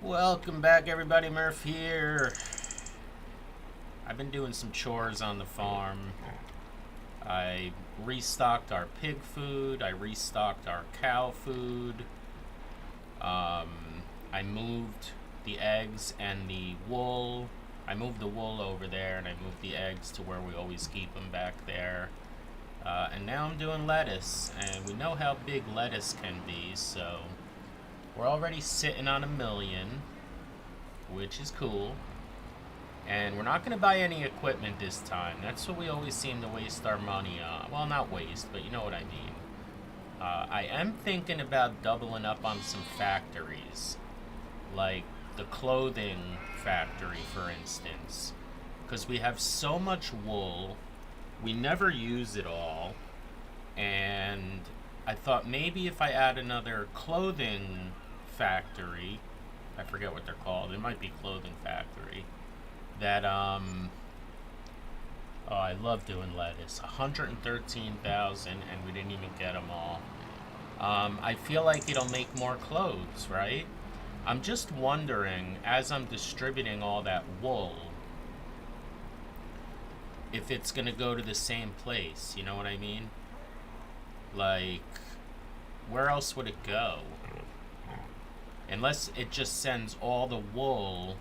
Welcome back, everybody. Murph here. I've been doing some chores on the farm. I restocked our pig food. I restocked our cow food. I moved the eggs and the wool. I moved the wool over there, and I moved the eggs to where we always keep them back there. And now I'm doing lettuce, and we know how big lettuce can be, so we're already sitting on $1 million, which is cool. And we're not going to buy any equipment this time. That's what we always seem to waste our money on. Well, not waste, but you know what I mean. I am thinking about doubling up on some factories, like the clothing factory, for instance, because we have so much wool. We never use it all, and I thought maybe if I add another clothing factory, I forget what they're called, it might be clothing factory, that, oh, I love doing lettuce, 113,000, and we didn't even get them all. I feel like it'll make more clothes, right? I'm just wondering, as I'm distributing all that wool, if it's gonna go to the same place, you know what I mean? Like, where else would it go? Unless it just sends all the wool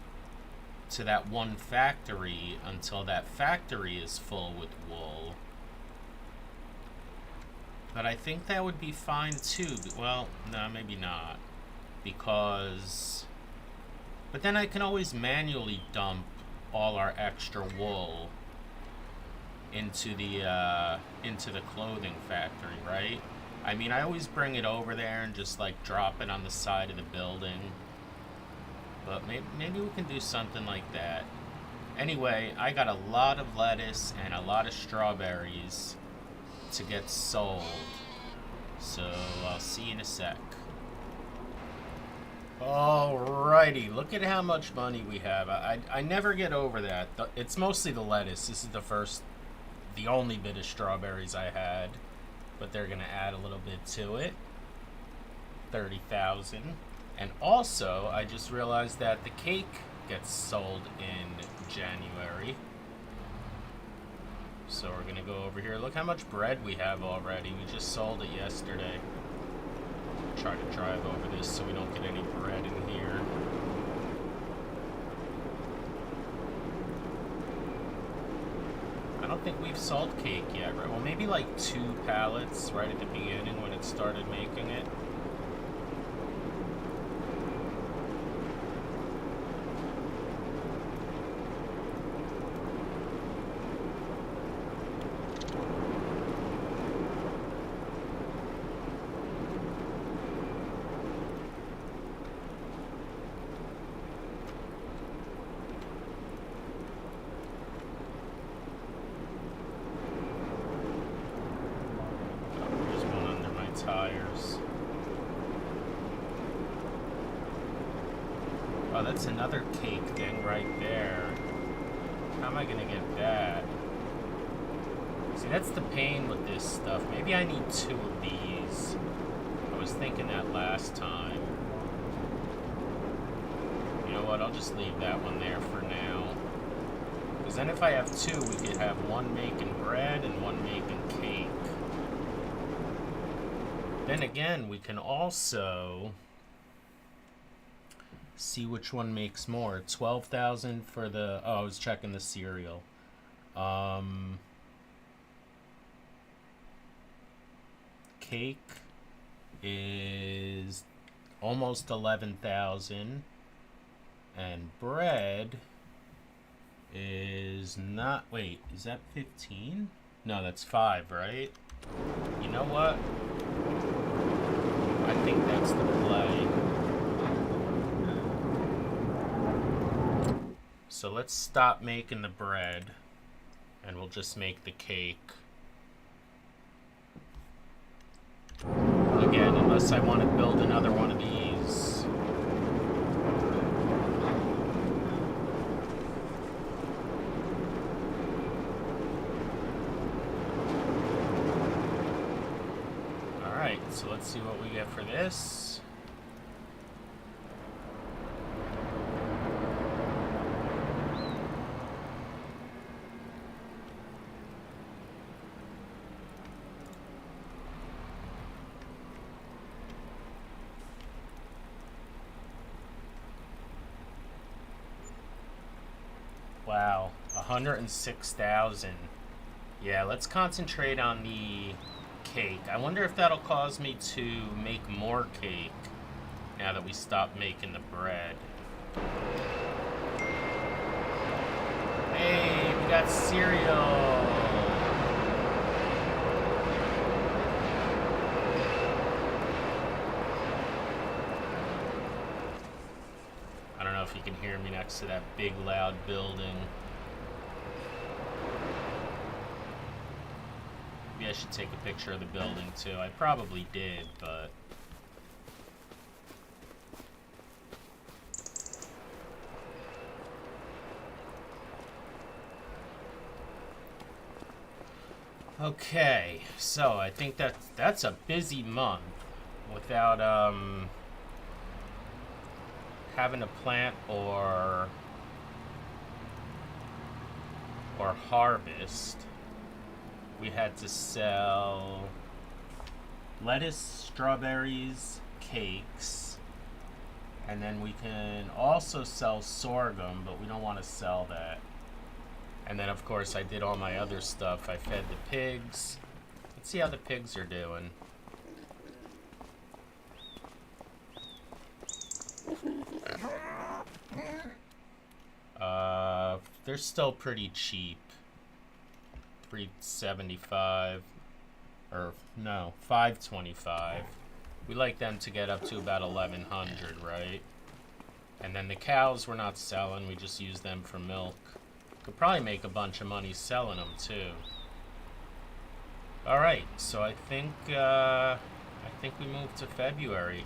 to that one factory until that factory is full with wool. But I think that would be fine too. Well, no, maybe not. Because... But then I can always manually dump all our extra wool into the clothing factory, right? I mean, I always bring it over there and just like drop it on the side of the building. But maybe we can do something like that. Anyway, I got a lot of lettuce and a lot of strawberries to get sold. So I'll see you in a sec. Alrighty, look at how much money we have. I never get over that. It's mostly the lettuce. This is the only bit of strawberries I had, but they're gonna add a little bit to it. 30,000. And also, I just realized that the cake gets sold in January. So we're gonna go over here. Look how much bread we have already. We just sold it yesterday. Try to drive over this so we don't get any bread in here. I don't think we've sold cake yet, right? Well, maybe like 2 pallets right at the beginning when it started making it. Tires. Oh, that's another cake thing right there. How am I gonna get that? See, that's the pain with this stuff. Maybe I need 2 of these. I was thinking that last time. You know what? I'll just leave that one there for now. Because then if I have 2, we could have one making bread and one making cake. Then again, we can also see which one makes more. 12,000 for the... Oh, I was checking the cereal. Cake is almost 11,000. And bread is not... Wait, is that 15? No, that's 5, right? You know what? I think that's the play. So let's stop making the bread, and we'll just make the cake. Again, unless I want to build another one of these. So let's see what we get for this. Wow, 106,000. Yeah, let's concentrate on the cake. I wonder if that'll cause me to make more cake now that we stop making the bread. Hey, we got cereal. I don't know if you can hear me next to that big loud building. Maybe I should take a picture of the building too. I probably did, but... Okay, so I think that's a busy month without having to plant or harvest. We had to sell lettuce, strawberries, cakes, and then we can also sell sorghum, but we don't want to sell that. And then, of course, I did all my other stuff. I fed the pigs. Let's see how the pigs are doing. They're still pretty cheap. $3.75. Or, no, $5.25. We like them to get up to about $1,100, right? And then the cows we're not selling. We just use them for milk. Could probably make a bunch of money selling them too. All right, so I think we moved to February.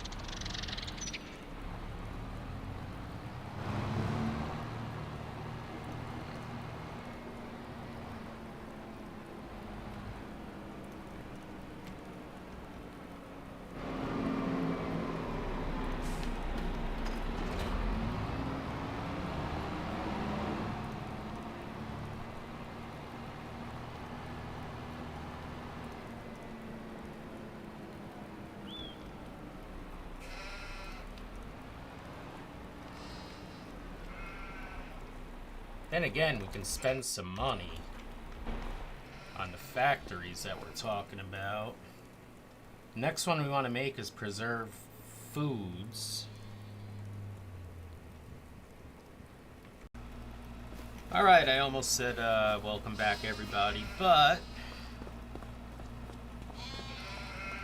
Then again, we can spend some money on the factories that we're talking about. Next one we want to make is preserve foods. Alright, I almost said welcome back everybody, but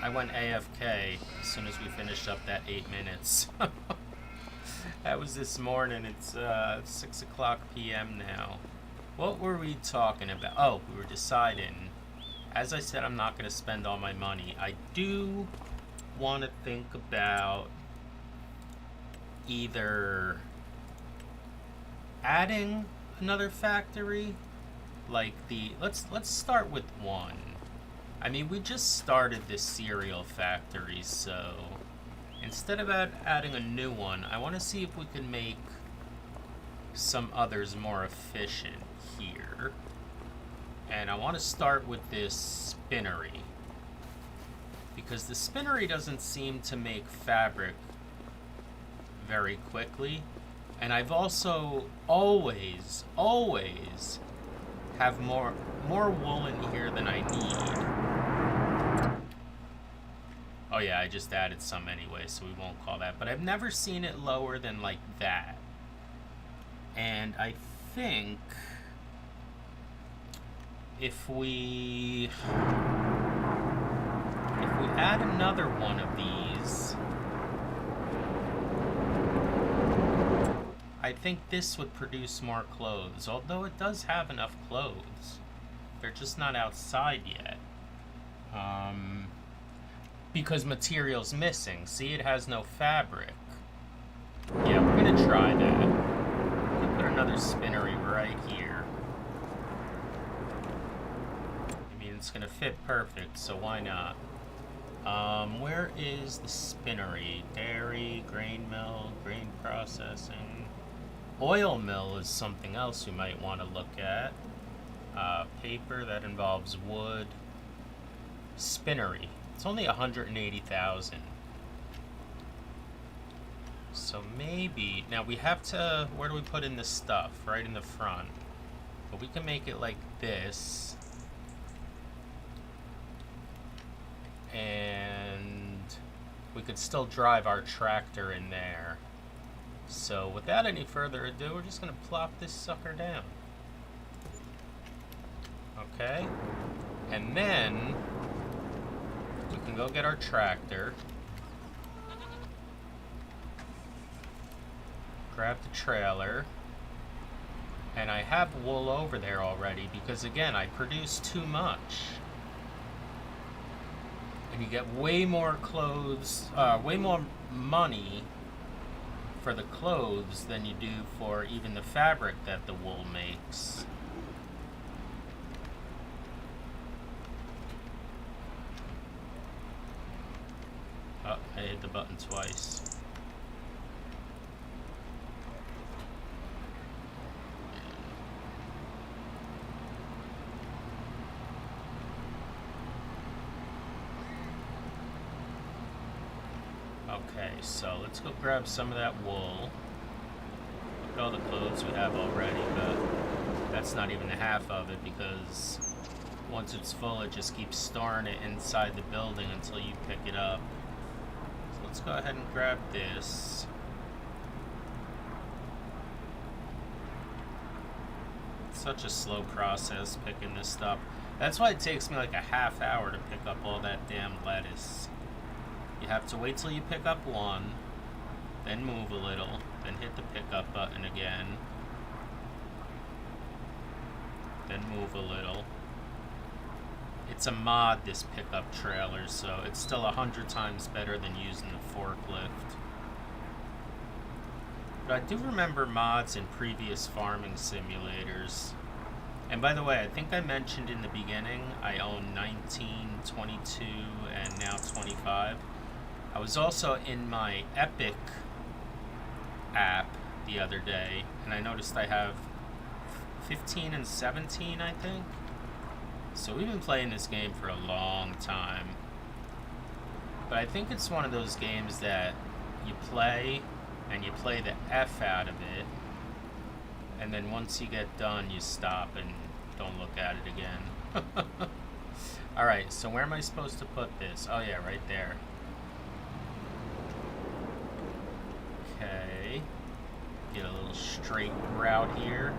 I went AFK as soon as we finished up that 8 minutes. That was this morning. It's 6 o'clock p.m. now. What were we talking about? Oh, we were deciding. As I said, I'm not going to spend all my money. I do want to think about either adding another factory, like the let's start with one. I mean, we just started this cereal factory, so instead of adding a new one, I want to see if we can make some others more efficient here. And I want to start with this Spinnery, because the Spinnery doesn't seem to make fabric very quickly. And I've also always have more wool in here than I need. Oh yeah, I just added some anyway, so we won't call that. But I've never seen it lower than like that. And I think if we add another one of these, I think this would produce more clothes. Although it does have enough clothes. They're just not outside yet. Because material's missing. See, it has no fabric. Yeah, we're gonna try that. I'm gonna put another Spinnery right here. I mean, it's gonna fit perfect, so why not? Where is the Spinnery? Dairy, grain mill, grain processing. Oil mill is something else we might want to look at. Paper, that involves wood. Spinnery. It's only 180,000. So maybe now we have to. Where do we put in this stuff? Right in the front. But we can make it like this. And we could still drive our tractor in there. So without any further ado, we're just going to plop this sucker down. Okay. And then we can go get our tractor. Grab the trailer. And I have wool over there already because, again, I produce too much. And you get way more clothes, way more money for the clothes than you do for even the fabric that the wool makes. Oh, I hit the button twice. Okay, so let's go grab some of that wool. Look at all the clothes we have already, but that's not even half of it because once it's full, it just keeps storing it inside the building until you pick it up. So let's go ahead and grab this. It's such a slow process picking this stuff. That's why it takes me like a half hour to pick up all that damn lettuce. You have to wait till you pick up one, then move a little, then hit the pickup button again, then move a little. It's a mod, this pickup trailer, so it's still 100 times better than using the forklift. But I do remember mods in previous farming simulators. And by the way, I think I mentioned in the beginning, I own 19, 22, and now 25. I was also in my Epic app the other day, and I noticed I have 15 and 17, I think. So we've been playing this game for a long time. But I think it's one of those games that you play, and you play the F out of it, and then once you get done, you stop and don't look at it again. Alright, so where am I supposed to put this? Oh yeah, right there. Okay, get a little straight route here.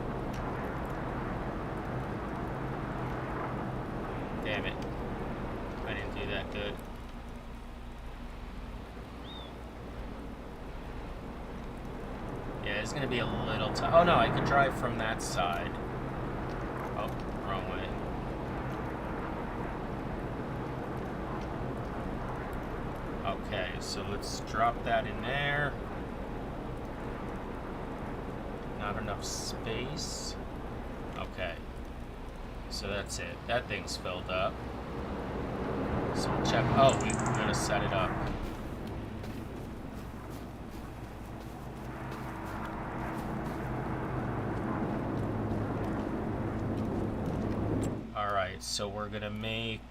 Damn it, I didn't do that good. Yeah, it's gonna be a little tough. Oh no, I could drive from that side. Oh, wrong way. Okay, so let's drop that in there. Not enough space. Okay. So that's it. That thing's filled up. So we'll check. Oh, we gotta set it up. Alright, so we're gonna make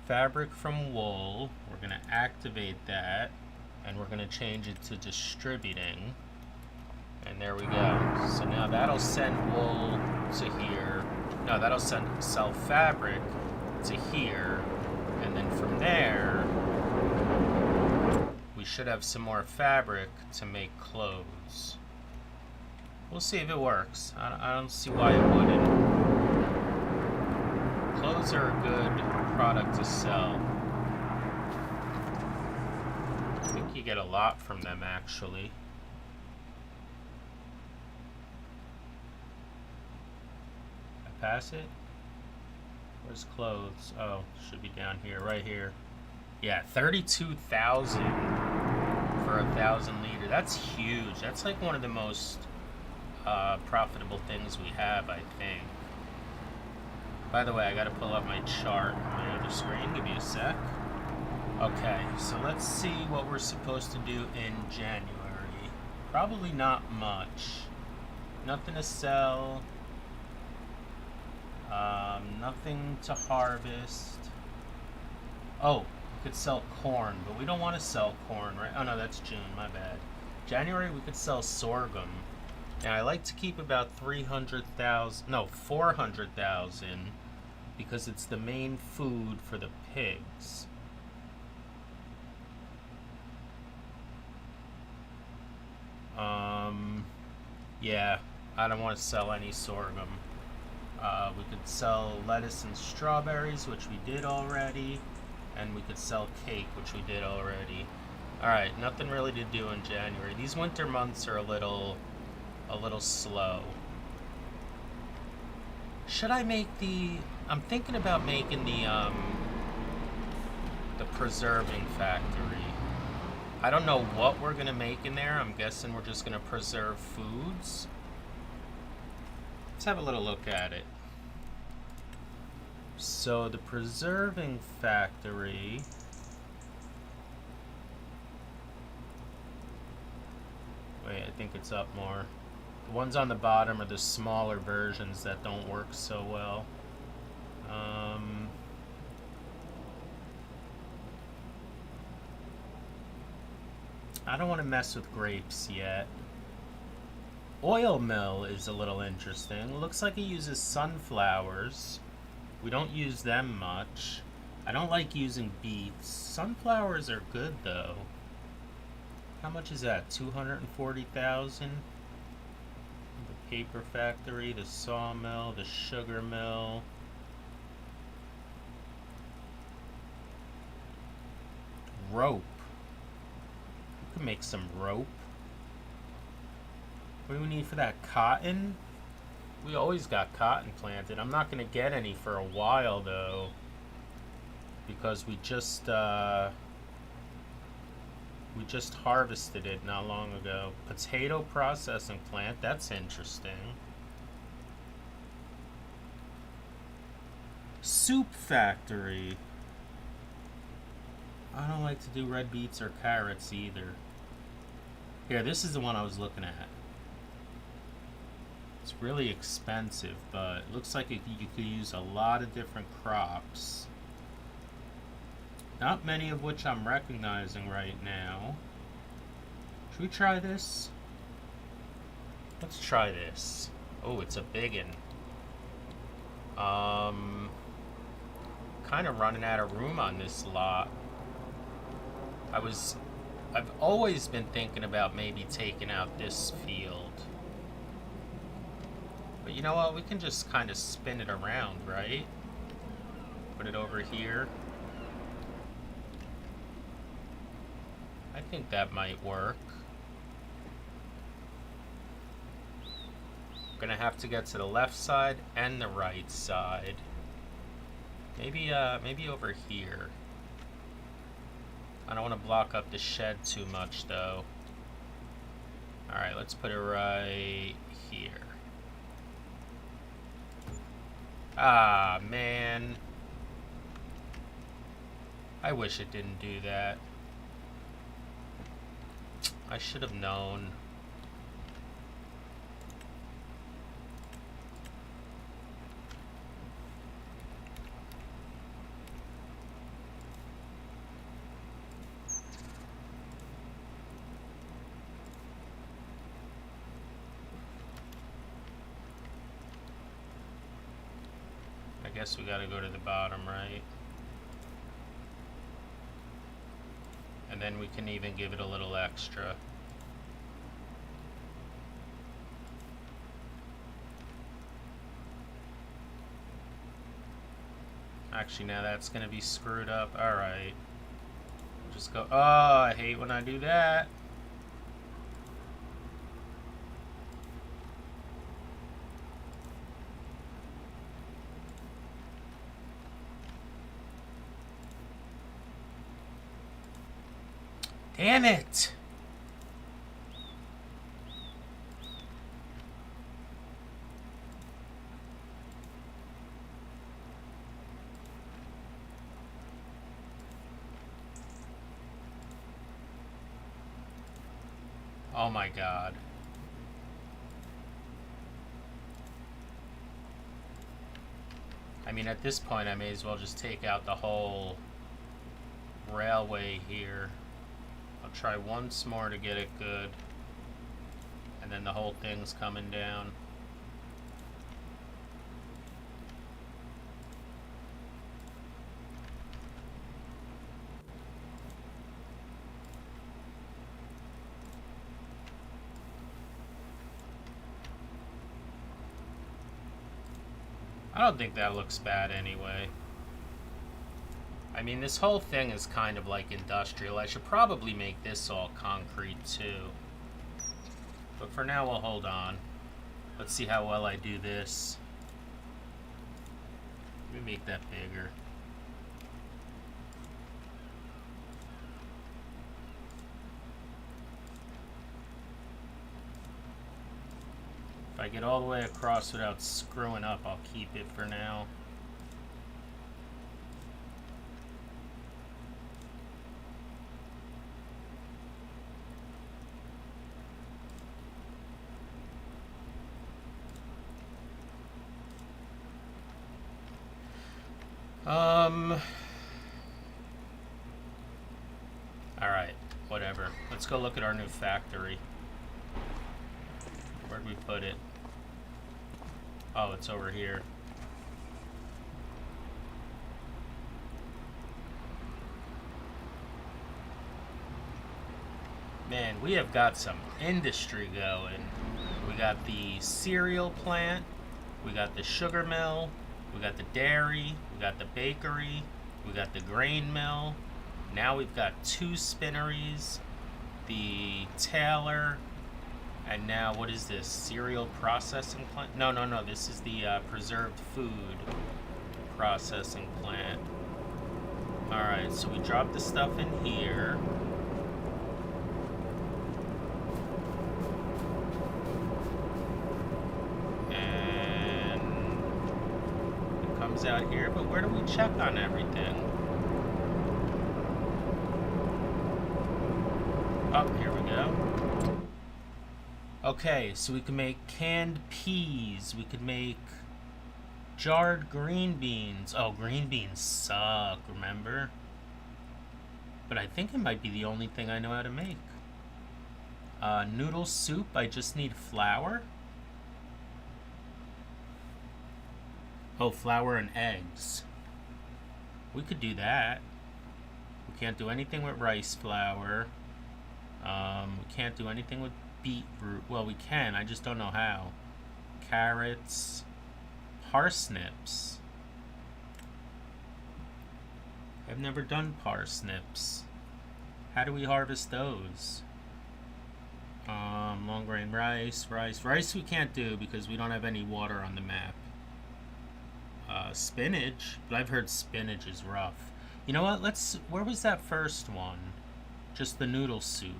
fabric from wool. We're gonna activate that. And we're going to change it to distributing. And there we go. So now that'll send wool to here. No, that'll sell fabric to here. And then from there, we should have some more fabric to make clothes. We'll see if it works. I don't see why it wouldn't. Clothes are a good product to sell. You get a lot from them, actually. I pass it? Where's clothes? Oh, should be down here, right here. Yeah, 32,000 for 1,000 liter. That's huge. That's like one of the most profitable things we have, I think. By the way, I gotta pull up my chart on my other screen. Give me a sec. Okay, so let's see what we're supposed to do in January. Probably not much. Nothing to sell. Nothing to harvest. Oh, we could sell corn, but we don't want to sell corn, right? Oh no, that's June, my bad. January we could sell sorghum. And I like to keep about 300,000, no, 400,000, because it's the main food for the pigs. Yeah, I don't want to sell any sorghum. We could sell lettuce and strawberries, which we did already, and we could sell cake, which we did already. Alright, nothing really to do in January. These winter months are a little slow. Should I make I'm thinking about making the preserving factory. I don't know what we're gonna make in there. I'm guessing we're just gonna preserve foods. Let's have a little look at it. So the preserving factory. Wait, I think it's up more. The ones on the bottom are the smaller versions that don't work so well. I don't want to mess with grapes yet. Oil mill is a little interesting. Looks like it uses sunflowers. We don't use them much. I don't like using beets. Sunflowers are good though. How much is that? 240,000? The paper factory, the sawmill, the sugar mill. Rope. We could make some rope. What do we need for that? Cotton? We always got cotton planted. I'm not going to get any for a while though, because we just harvested it not long ago. Potato processing plant. That's interesting. Soup factory. I don't like to do red beets or carrots either. Here, this is the one I was looking at. It's really expensive, but it looks like you could use a lot of different crops. Not many of which I'm recognizing right now. Should we try this? Let's try this. Oh, it's a biggin. Kind of running out of room on this lot. I've always been thinking about maybe taking out this field. But you know what? We can just kind of spin it around, right? Put it over here. I think that might work. Gonna have to get to the left side and the right side. Maybe over here. I don't want to block up the shed too much though. Alright, let's put it right here. Ah, man. I wish it didn't do that. I should have known. I guess we gotta go to the bottom, right? And then we can even give it a little extra. Actually, now that's gonna be screwed up. Alright. Just go. Oh, I hate when I do that. Damn it! Oh my god. I mean, at this point, I may as well just take out the whole railway here. I'll try once more to get it good. And And then the whole thing's coming down. I don't think that looks bad anyway. I mean, this whole thing is kind of like industrial. I should probably make this all concrete too. But for now, we'll hold on. Let's see how well I do this. Let me make that bigger. If I get all the way across without screwing up, I'll keep it for now. Alright, whatever. Let's go look at our new factory. Where'd we put it? Oh, it's over here. Man, we have got some industry going. We got the cereal plant, we got the sugar mill, we got the dairy, we got the bakery, we got the grain mill. Now we've got 2 spinneries, the tailor, and now what is this? Cereal processing plant? No, this is the preserved food processing plant. Alright, so we drop the stuff in here. And it comes out here, but where do we check on everything? Oh, here we go. Okay, so we can make canned peas. We could make jarred green beans. Oh, green beans suck, remember? But I think it might be the only thing I know how to make. Noodle soup, I just need flour. Oh, flour and eggs. We could do that. We can't do anything with rice flour. We can't do anything with beetroot. Well, we can, I just don't know how. Carrots. Parsnips. I've never done parsnips. How do we harvest those? Long grain rice. Rice we can't do because we don't have any water on the map. Spinach. But I've heard spinach is rough. You know what? Where was that first one? Just the noodle soup.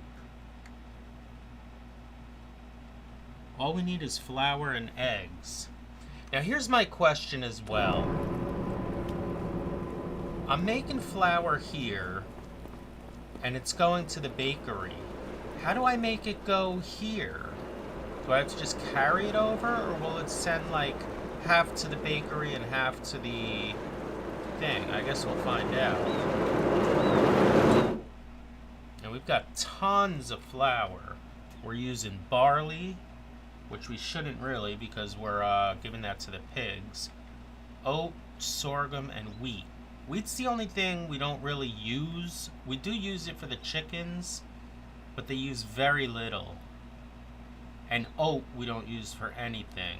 All we need is flour and eggs. Now here's my question as well. I'm making flour here, and it's going to the bakery. How do I make it go here? Do I have to just carry it over, or will it send like half to the bakery and half to the thing? I guess we'll find out. And we've got tons of flour. We're using barley, which we shouldn't really because we're giving that to the pigs. Oat, sorghum, and wheat. Wheat's the only thing we don't really use. We do use it for the chickens, but they use very little. And oat we don't use for anything.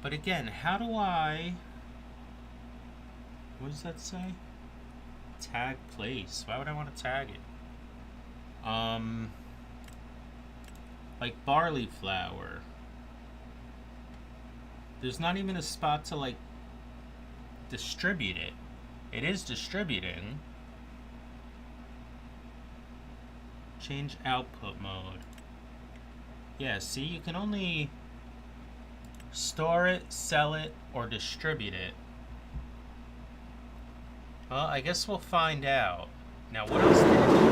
But again, how do I... What does that say? Tag place. Why would I want to tag it? Like barley flour. There's not even a spot to like distribute it. It is distributing. Change output mode. Yeah, see, you can only store it, sell it, or distribute it. Well, I guess we'll find out. Now, what else did we do?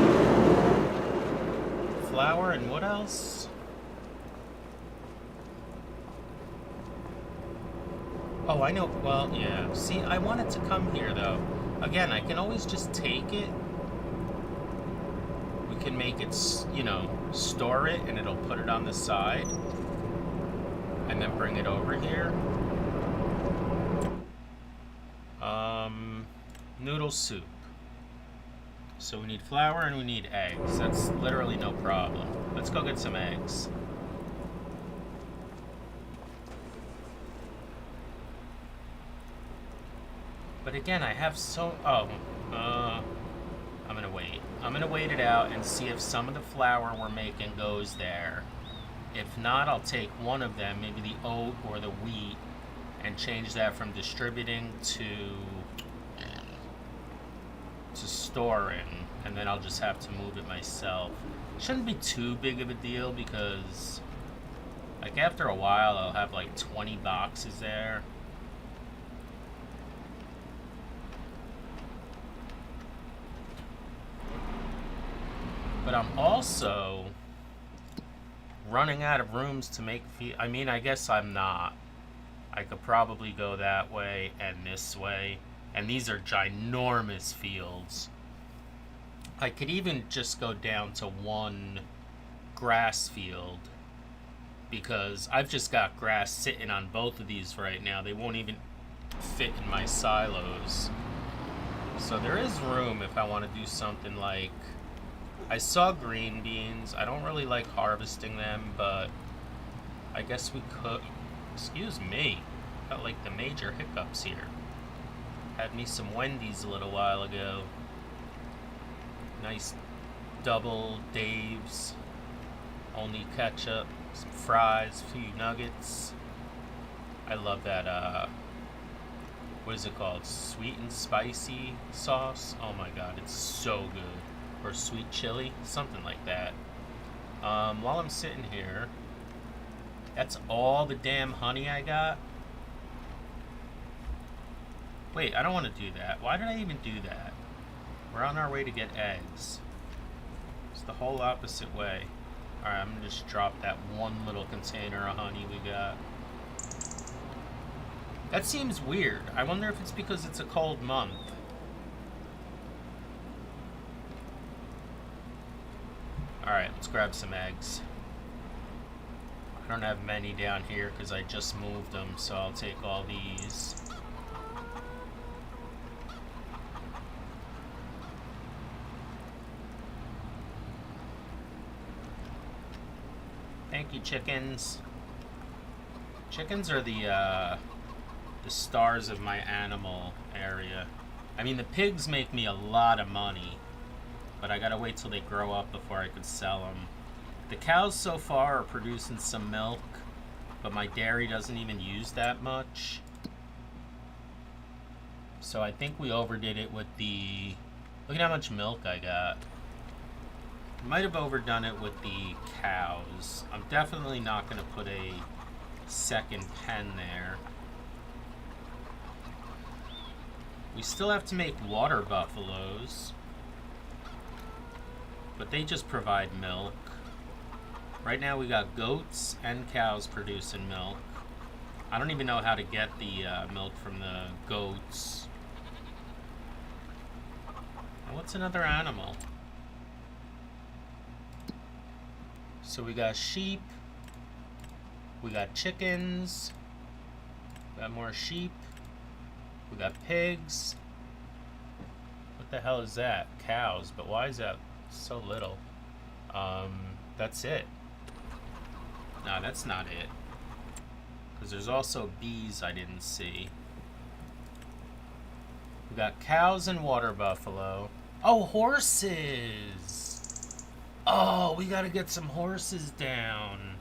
Flour and what else? Oh, I know. Well, yeah. See, I want it to come here, though. Again, I can always just take it. We can make it, store it, and it'll put it on the side, and then bring it over here. Noodle soup. So we need flour and we need eggs. That's literally no problem. Let's go get some eggs. But again, I have I'm gonna wait. I'm gonna wait it out and see if some of the flour we're making goes there. If not, I'll take one of them, maybe the oat or the wheat, and change that from distributing to storing, and then I'll just have to move it myself. Shouldn't be too big of a deal because, like, after a while, I'll have like 20 boxes there. But I'm also running out of rooms to make I mean, I guess I'm not. I could probably go that way and this way. And these are ginormous fields. I could even just go down to one grass field, because I've just got grass sitting on both of these right now. They won't even fit in my silos. So there is room if I want to do something like... I saw green beans. I don't really like harvesting them, but I guess we could... Excuse me. Got like the major hiccups here. Had me some Wendy's a little while ago. Nice double Dave's. Only ketchup, some fries, a few nuggets. I love that, what is it called? Sweet and spicy sauce. Oh my god, it's so good. Or sweet chili, something like that. While I'm sitting here, that's all the damn honey I got? Wait, I don't want to do that. Why did I even do that? We're on our way to get eggs. It's the whole opposite way. Alright, I'm gonna just drop that one little container of honey we got. That seems weird. I wonder if it's because it's a cold month. Alright, let's grab some eggs. I don't have many down here because I just moved them, so I'll take all these. Thank you, chickens. Chickens are the stars of my animal area. I mean, the pigs make me a lot of money, but I gotta wait till they grow up before I could sell them. The cows so far are producing some milk, but my dairy doesn't even use that much. So I think we overdid it with the... Look at how much milk I got. Might have overdone it with the cows. I'm definitely not going to put a second pen there. We still have to make water buffaloes, but they just provide milk. Right now we got goats and cows producing milk. I don't even know how to get the milk from the goats. And what's another animal? So we got sheep, we got chickens, we got more sheep, we got pigs. What the hell is that? Cows, but why is that so little? That's it. No, that's not it. Because there's also bees I didn't see. We got cows and water buffalo. Oh, horses! Oh, we gotta get some horses down.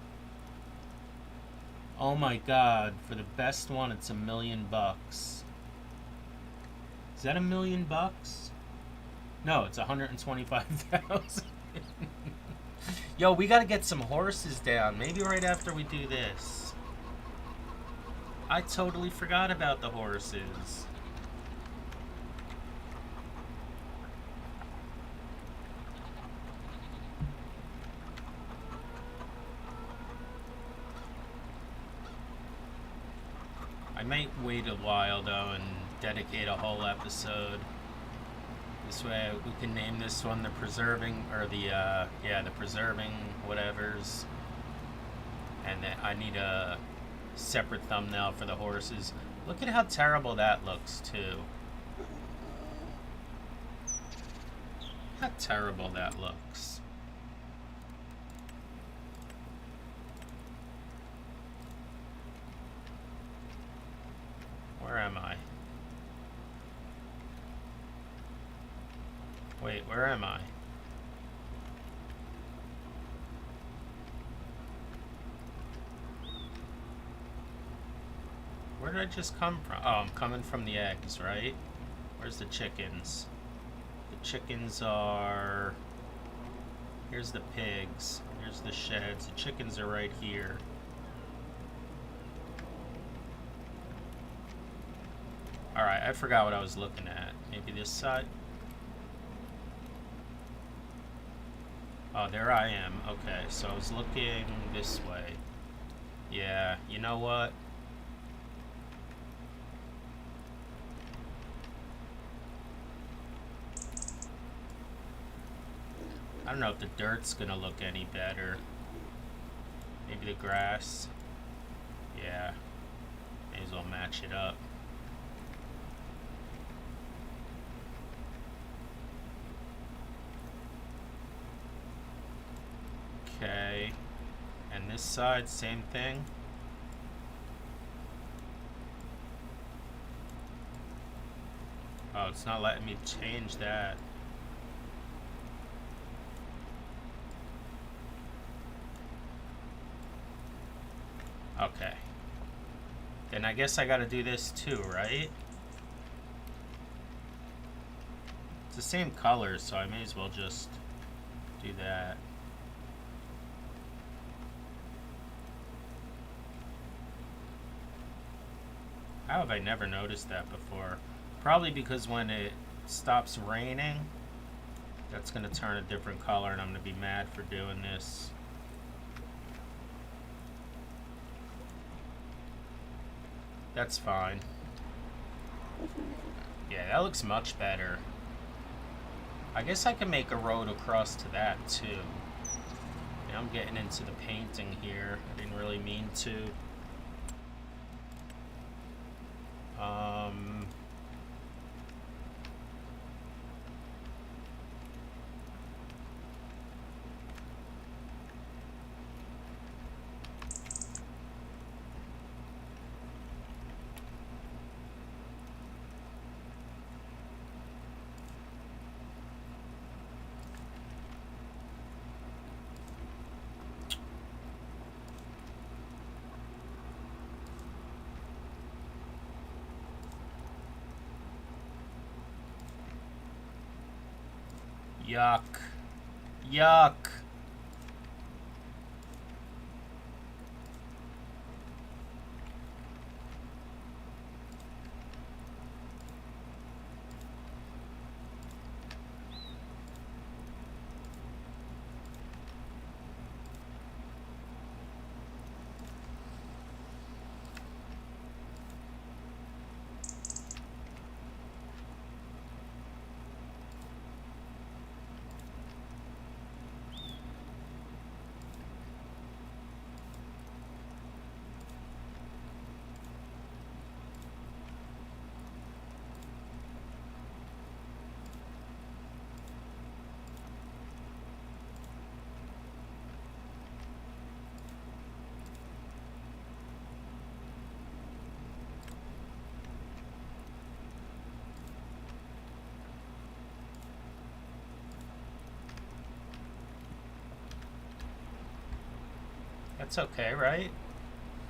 Oh my god, for the best one, it's $1 million. Is that $1 million? No, it's 125,000. Yo, we gotta get some horses down. Maybe right after we do this. I totally forgot about the horses. I might wait a while though and dedicate a whole episode. This way we can name this one the preserving, or the, yeah, the preserving whatevers. And then I need a separate thumbnail for the horses. Look at how terrible that looks, too. How terrible that looks. Where am I? Wait, where am I? Where did I just come from? Oh, I'm coming from the eggs, right? Where's the chickens? The chickens are... Here's the pigs. Here's the sheds. The chickens are right here. Alright, I forgot what I was looking at. Maybe this side? Oh, there I am. Okay, so I was looking this way. Yeah, you know what? I don't know if the dirt's gonna look any better. Maybe the grass. Yeah. May as well match it up. Okay. And this side, same thing. Oh, it's not letting me change that. Okay. Then I guess I gotta do this too, right? It's the same color, so I may as well just do that. How have I never noticed that before? Probably because when it stops raining, that's gonna turn a different color and I'm gonna be mad for doing this. That's fine. Yeah, that looks much better. I guess I can make a road across to that too. Yeah, I'm getting into the painting here. I didn't really mean to. Yuck. Yuck. That's okay, right?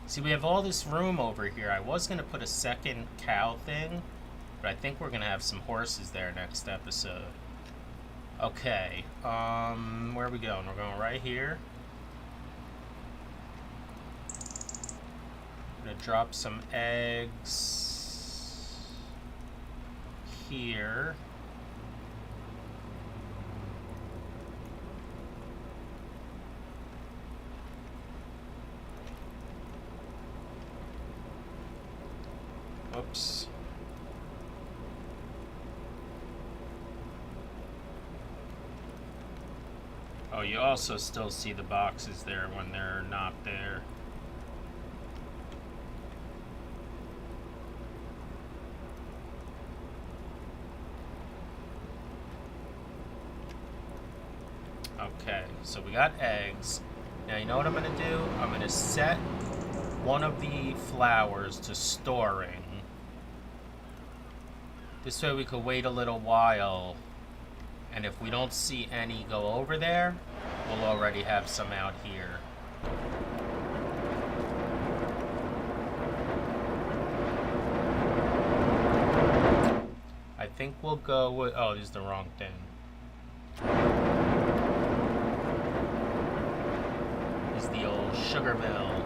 See, we have all this room over here. I was going to put a second cow thing, but I think we're going to have some horses there next episode. Okay, where are we going? We're going right here. I'm going to drop some eggs here. Oops. Oh, you also still see the boxes there when they're not there. Okay, so we got eggs. Now, you know what I'm going to do? I'm going to set one of the flowers to storing. This way we could wait a little while, and if we don't see any go over there, we'll already have some out here. I think we'll go with... Oh, this is the wrong thing. This is the old sugar mill.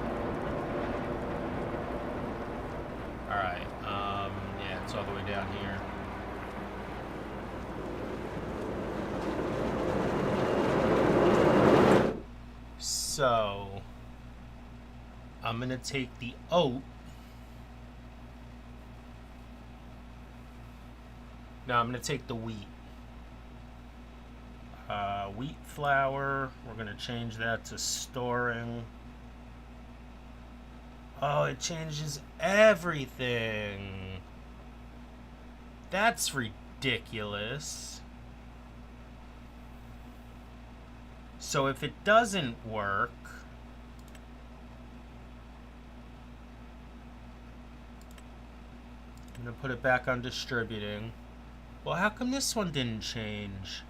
Alright, yeah, it's all the way down here. So, I'm gonna take the oat. No, I'm gonna take the wheat. Wheat flour, we're gonna change that to storing. Oh, it changes everything. That's ridiculous. So if it doesn't work, I'm gonna put it back on distributing. Well, how come this one didn't change?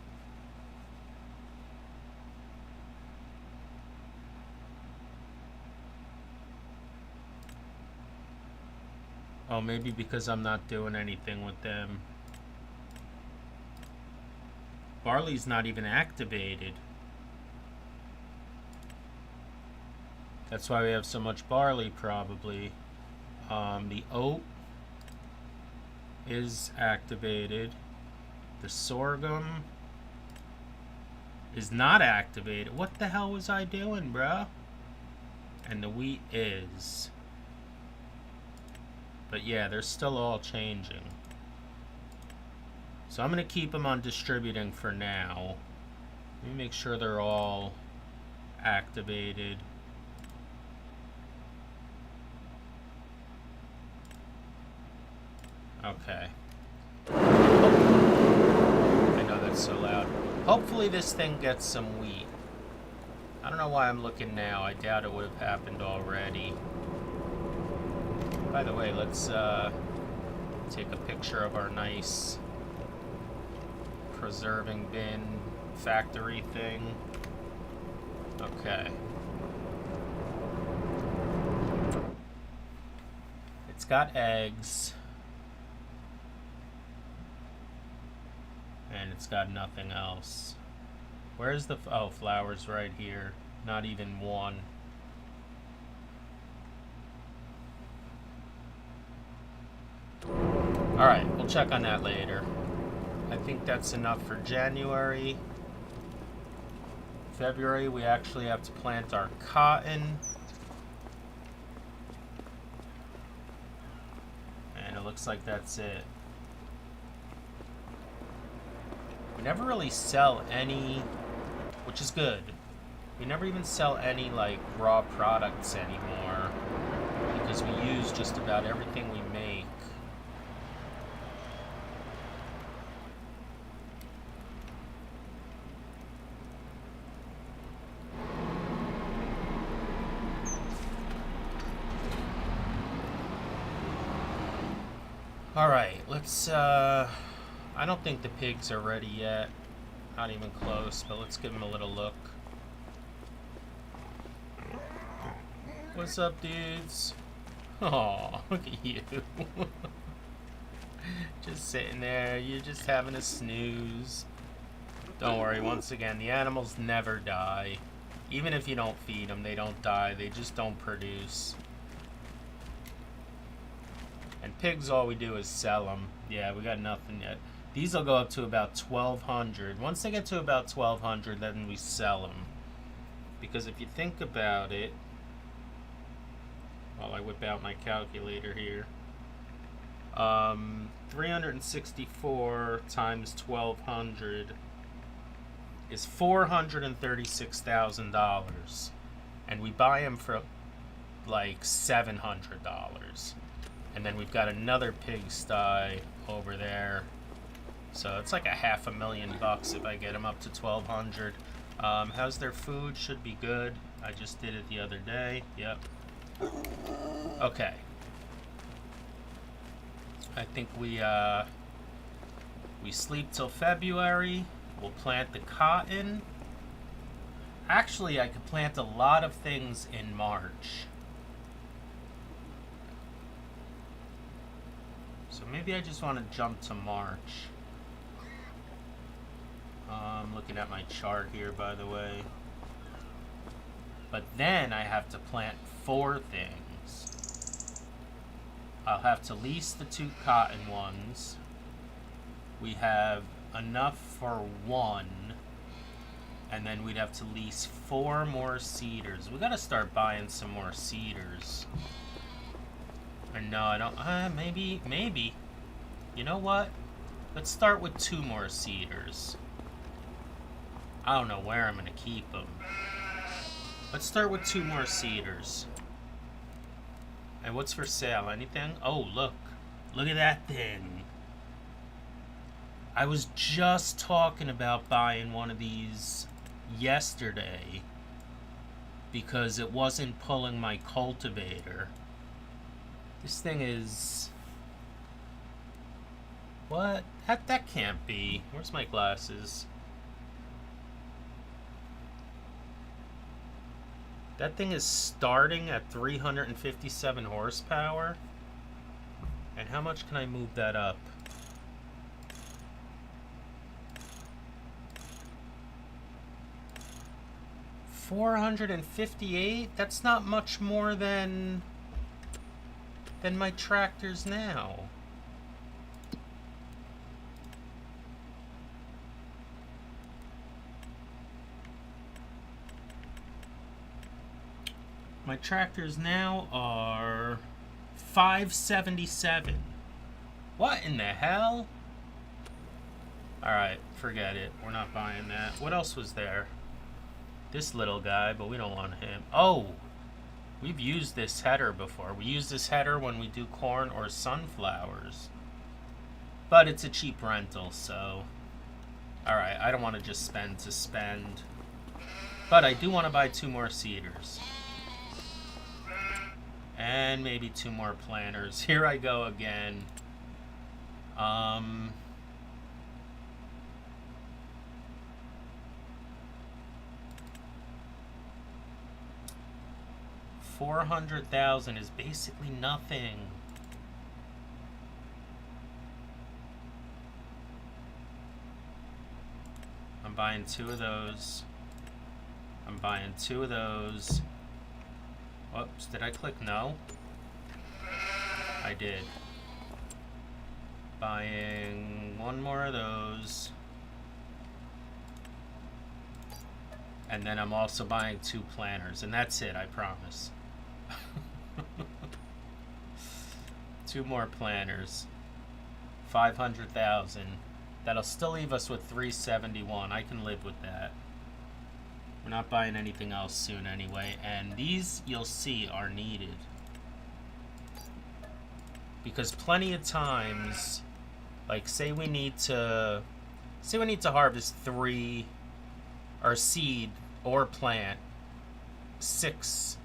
Oh, maybe because I'm not doing anything with them. Barley's not even activated. That's why we have so much barley, probably. The oat is activated. The sorghum is not activated. What the hell was I doing, bruh? And the wheat is. But yeah, they're still all changing. So I'm going to keep them on distributing for now. Let me make sure they're all activated. Okay. I know that's so loud. Hopefully this thing gets some wheat. I don't know why I'm looking now. I doubt it would have happened already. By the way, let's take a picture of our nice preserving bin factory thing. Okay. It's got eggs. And it's got nothing else. Where's the... Oh, flowers right here. Not even one. Alright, we'll check on that later. I think that's enough for January. February, we actually have to plant our cotton. And it looks like that's it. We never really sell any, which is good. We never even sell any, like, raw products anymore. Because we use just about everything we make. Alright, let's, I don't think the pigs are ready yet. Not even close, but let's give them a little look. What's up, dudes? Aw, look at you. Just sitting there, you're just having a snooze. Don't worry, once again, the animals never die. Even if you don't feed them, they don't die. They just don't produce. And pigs, all we do is sell them. Yeah, we got nothing yet. These will go up to about 1,200. Once they get to about 1,200, then we sell them. Because if you think about it, while I whip out my calculator here, 364 times 1,200 is $436,000, and we buy them for like $700. And then we've got another pigsty over there, so it's like a $500,000 if I get them up to 1,200. How's their food? Should be good. I just did it the other day. Yep. Okay. I think we sleep till February. We'll plant the cotton. Actually, I could plant a lot of things in March. So maybe I just want to jump to March. I'm looking at my chart here, by the way. But then I have to plant 4 things. I'll have to lease the 2 cotton ones. We have enough for 1. And then we'd have to lease 4 more cedars. We gotta start buying some more cedars. Or no, I don't. Maybe. You know what? Let's start with 2 more cedars. I don't know where I'm gonna keep them. Let's start with 2 more cedars. And what's for sale? Anything? Oh, look. Look at that thing. I was just talking about buying one of these yesterday because it wasn't pulling my cultivator. This thing is... What? That can't be. Where's my glasses? That thing is starting at 357 horsepower. And how much can I move that up? $458? That's not much more than my tractors now. My tractors now are $577. What in the hell? Alright, forget it. We're not buying that. What else was there? This little guy, but we don't want him. Oh! We've used this header before. We use this header when we do corn or sunflowers. But it's a cheap rental, so... Alright, I don't want to just spend to spend. But I do want to buy 2 more cedars. And maybe 2 more planters. Here I go again. $400,000 is basically nothing. I'm buying 2 of those. I'm buying 2 of those. Whoops, did I click no? I did. Buying 1 more of those. And then I'm also buying 2 planters, and that's it, I promise. 2 more planters. 500,000. That'll still leave us with 371. I can live with that. We're not buying anything else soon anyway, and these, you'll see, are needed. Because plenty of times, like say we need to harvest 3, or seed, or plant 6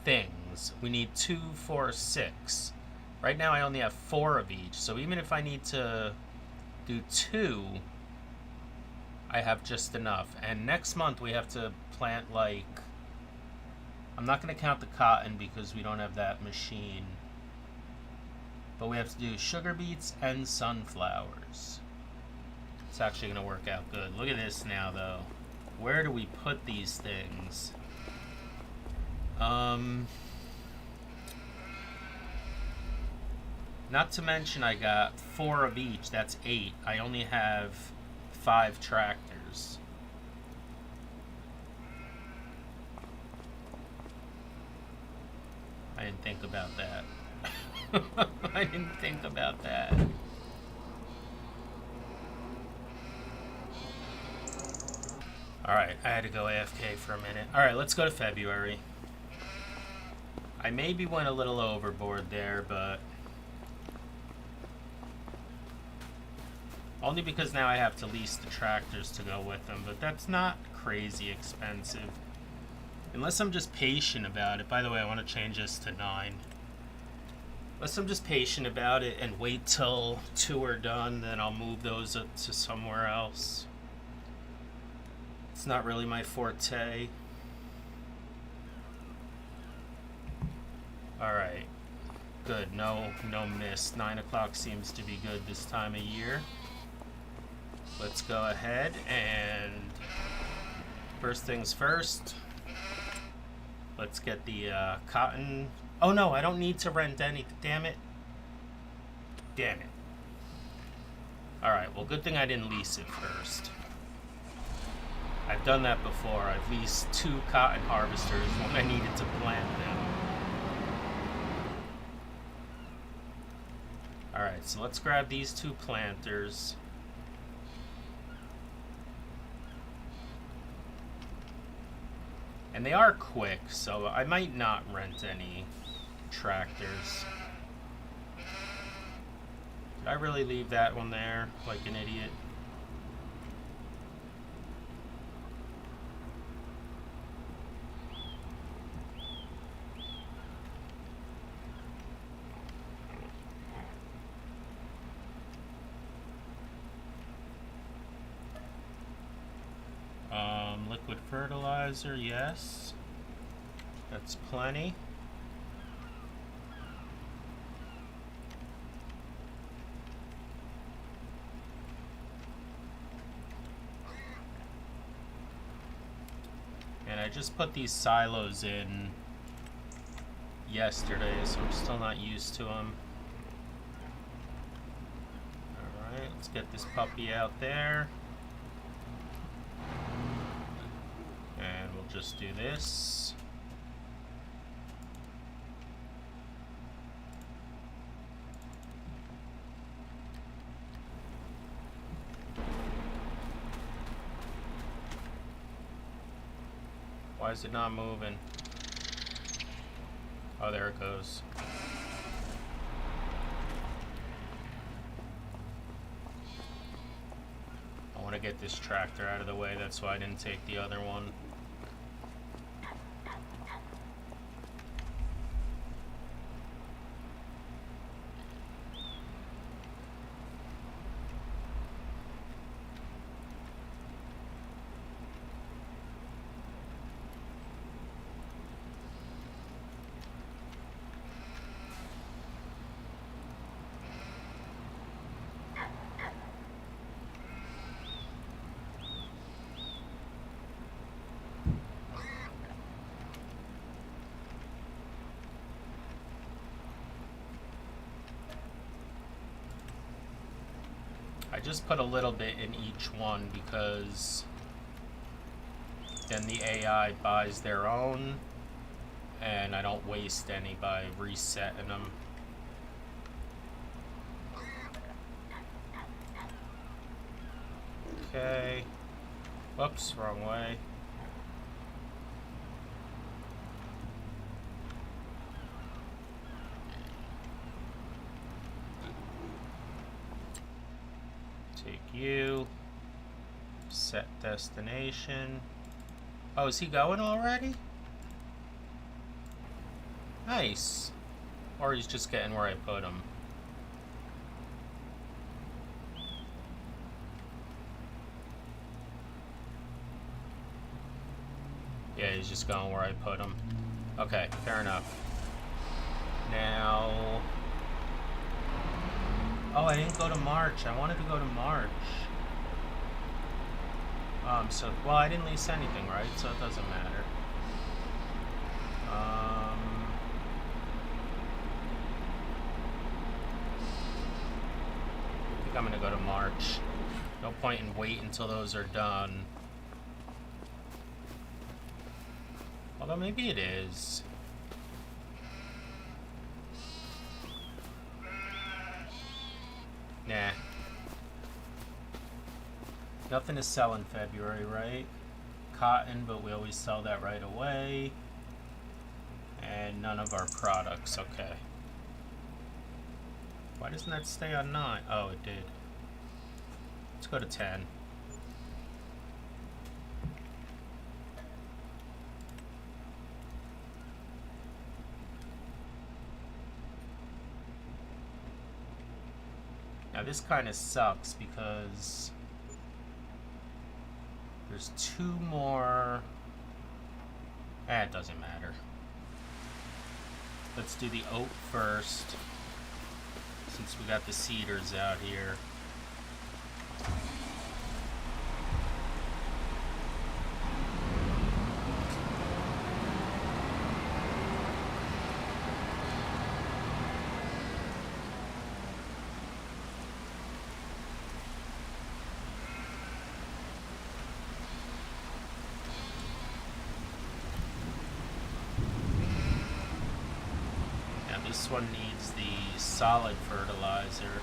things. We need 2, 4, 6. Right now I only have 4 of each, so even if I need to do 2, I have just enough. And next month we have to plant like... I'm not going to count the cotton because we don't have that machine. But we have to do sugar beets and sunflowers. It's actually going to work out good. Look at this now, though. Where do we put these things? Not to mention I got 4 of each. That's 8. I only have 5 tractors. I didn't think about that. I didn't think about that. Alright, I had to go AFK for a minute. Alright, let's go to February. I maybe went a little overboard there, but only because now I have to lease the tractors to go with them, but that's not crazy expensive. Unless I'm just patient about it. By the way, I want to change this to 9. Unless I'm just patient about it and wait till 2 are done, then I'll move those up to somewhere else. It's not really my forte. Alright. Good. No miss. 9 o'clock seems to be good this time of year. Let's go ahead and first things first. Let's get the cotton. Oh no, I don't need to rent any. Damn it. Damn it. Alright, well, good thing I didn't lease it first. I've done that before. I've leased 2 cotton harvesters when I needed to plant them. Alright, so let's grab these 2 planters. And they are quick, so I might not rent any tractors. Did I really leave that one there like an idiot? Liquid fertilizer, yes. That's plenty. And I just put these silos in yesterday, so I'm still not used to them. Alright, let's get this puppy out there. And we'll just do this. Why is it not moving? Oh, there it goes. I want to get this tractor out of the way, that's why I didn't take the other one. I just put a little bit in each one because then the AI buys their own and I don't waste any by resetting them. Okay. Whoops, wrong way. Take you. Set destination. Oh, is he going already? Nice. Or he's just getting where I put him. Yeah, he's just going where I put him. Okay, fair enough. Now... Oh, I didn't go to March. I wanted to go to March. Well, I didn't lease anything, right? So it doesn't matter. I think I'm gonna go to March. No point in waiting until those are done. Although maybe it is. Nah. Nothing to sell in February, right? cotton, but we always sell that right away. And none of our products, okay. Why doesn't that stay on 9? Oh, it did. Let's go to 10. Now this kind of sucks because there's 2 more. It doesn't matter. Let's do the oak first, since we got the cedars out here. This one needs the solid fertilizer.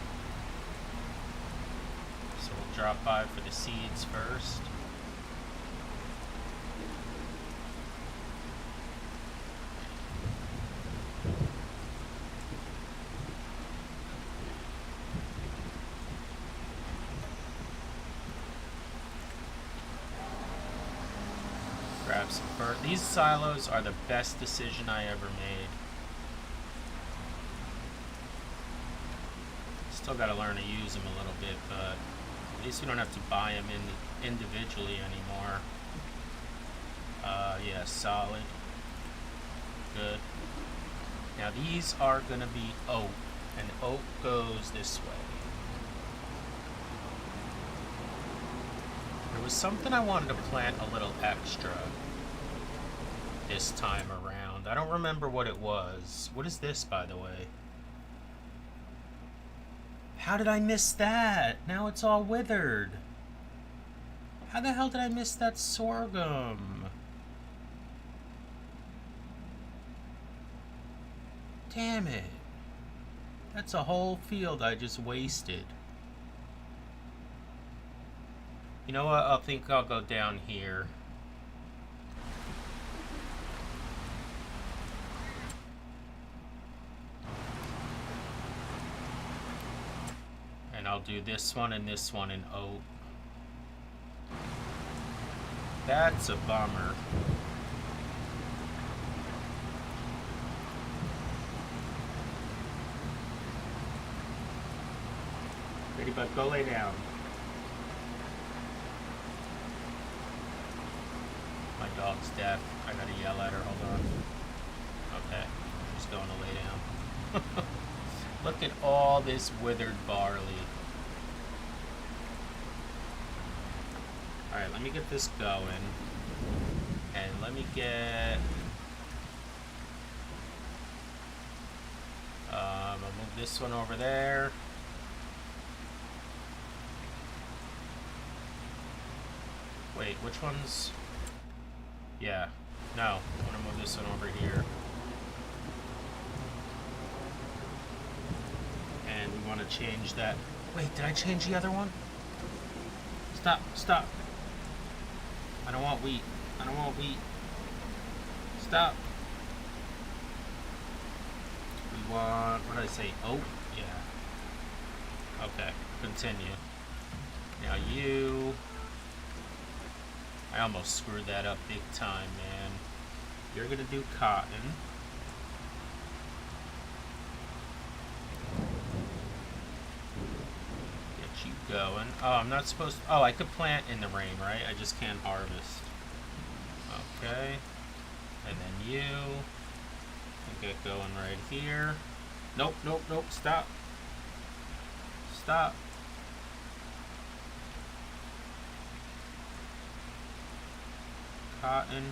So we'll drop by for the seeds first. Grab some fertilizer. These silos are the best decision I ever made. Still got to learn to use them a little bit, but at least we don't have to buy them individually anymore. Yeah, solid. Good. Now these are going to be oak, and oak goes this way. There was something I wanted to plant a little extra this time around. I don't remember what it was. What is this, by the way? How did I miss that? Now it's all withered. How the hell did I miss that sorghum? Damn it. That's a whole field I just wasted. You know what? I think I'll go down here. And I'll do this one and this one in oak. That's a bummer. Pretty bud, go lay down. My dog's deaf. I gotta yell at her. Hold on. Okay, she's going to lay down. Look at all this withered barley. Alright, let me get this going. And let me get... I'll move this one over there. Wait, which one's... Yeah. No, I want to move this one over here. And we want to change that. Wait, did I change the other one? Stop, stop. I don't want wheat. I don't want wheat. Stop. We want, what did I say? Oak? Yeah. Okay, continue. Now you... I almost screwed that up big time, man. You're gonna do cotton. Get you going. Oh, I'm not supposed to... Oh, I could plant in the rain, right? I just can't harvest. Okay. And then you... Get going right here. Nope, nope, nope. Stop. Stop. Cotton.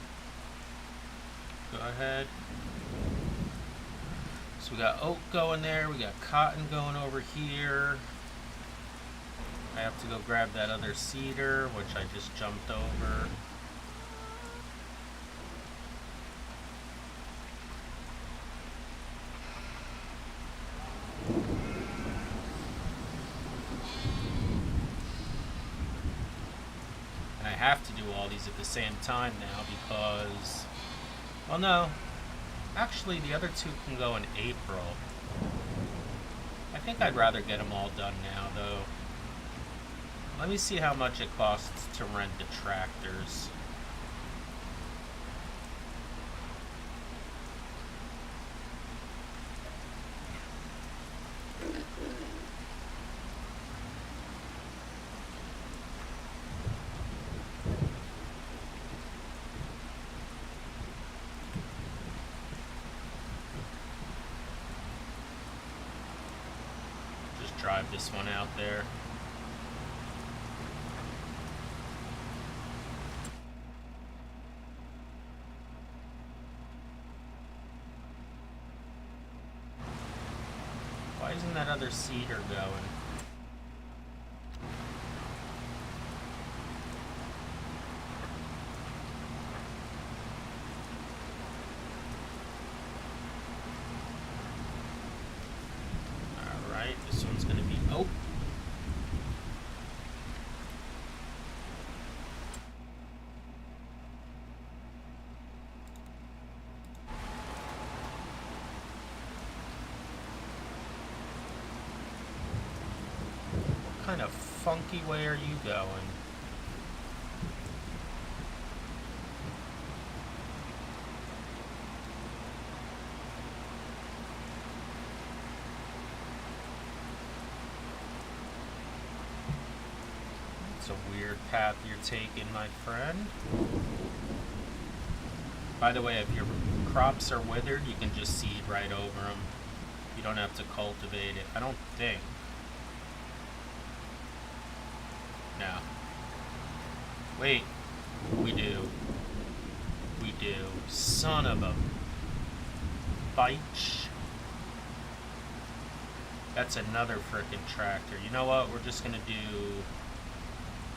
Go ahead. So we got oak going there. We got cotton going over here. I have to go grab that other cedar, which I just jumped over. have to do all these at the same time now because, well, no. Actually, the other two can go in April. I think I'd rather get them all done now, though. Let me see how much it costs to rent the tractors. Drive this one out there. Why isn't that other cedar going? This one's going to be... Oh! What kind of funky way are you going? A weird path you're taking, my friend. By the way, if your crops are withered, you can just seed right over them. You don't have to cultivate it. I don't think. No. Wait. We do. We do. Son of a bitch. That's another frickin' tractor. You know what? We're just gonna do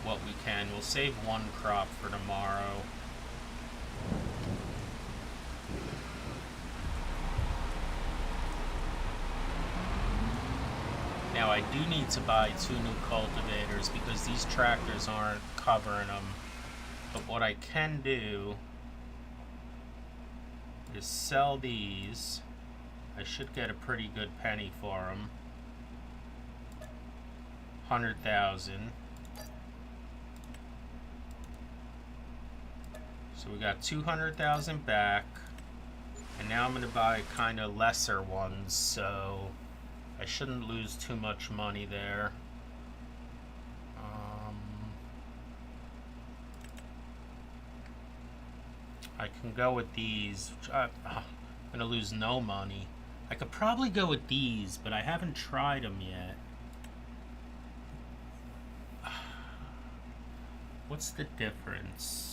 what we can. We'll save one crop for tomorrow. Now I do need to buy 2 new cultivators because these tractors aren't covering them. But what I can do is sell these. I should get a pretty good penny for them. 100,000. So we got 200,000 back, and now I'm going to buy kind of lesser ones, so I shouldn't lose too much money there. I can go with these. I'm going to lose no money. I could probably go with these, but I haven't tried them yet. What's the difference?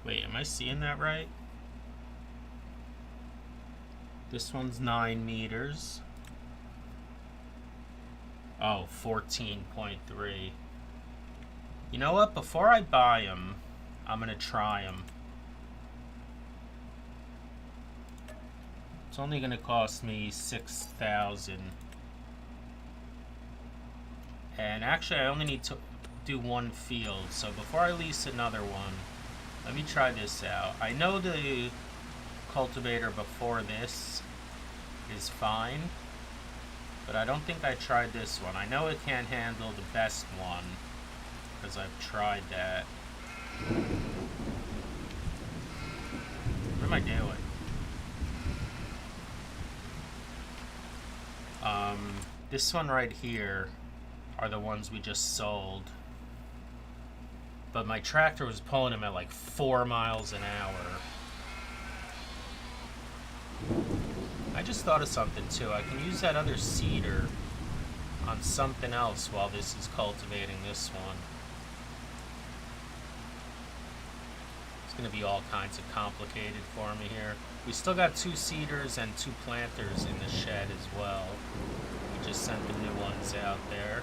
Wait, am I seeing that right? This one's 9 meters. Oh, 14.3. You know what? Before I buy them, I'm going to try them. It's only going to cost me 6,000. And actually, I only need to do one field. So before I lease another one, let me try this out. I know the cultivator before this is fine, but I don't think I tried this one. I know it can't handle the best one because I've tried that. What am I doing? This one right here are the ones we just sold. But my tractor was pulling them at like 4 miles an hour. I just thought of something too. I can use that other cedar on something else while this is cultivating this one. It's going to be all kinds of complicated for me here. We still got 2 cedars and 2 planters in the shed as well. We just sent the new ones out there.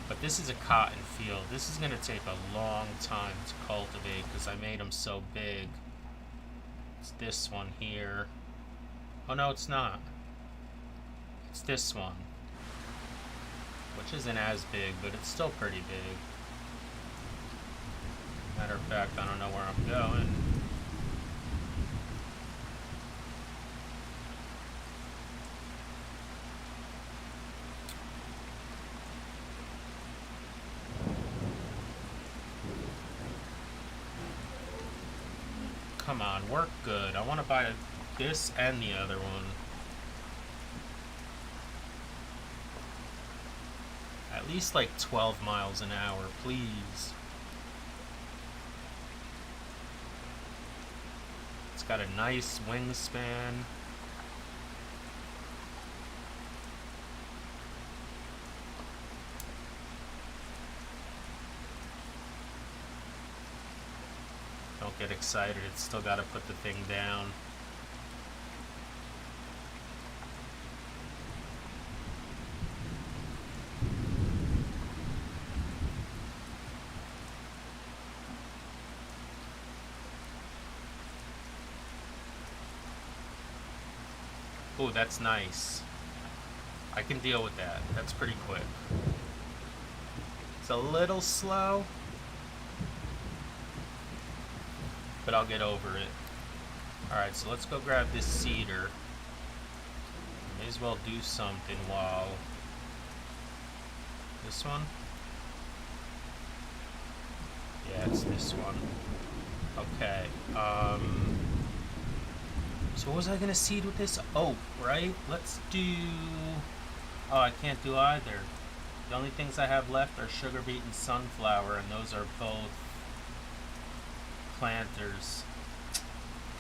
But this is a cotton field. This is going to take a long time to cultivate because I made them so big. It's this one here. Oh no, it's not. It's this one. Which isn't as big, but it's still pretty big. Matter of fact, I don't know where I'm going. Come on, work good. I want to buy this and the other one. At least like 12 miles an hour, please. It's got a nice wingspan. Don't get excited, it's still got to put the thing down. Oh, that's nice. I can deal with that. That's pretty quick. It's a little slow, but I'll get over it. Alright, so let's go grab this cedar. May as well do something while... This one? Yeah, it's this one. Okay, so what was I gonna seed with this? Oak, right? Let's do... Oh, I can't do either. The only things I have left are sugar beet and sunflower, and those are both planters.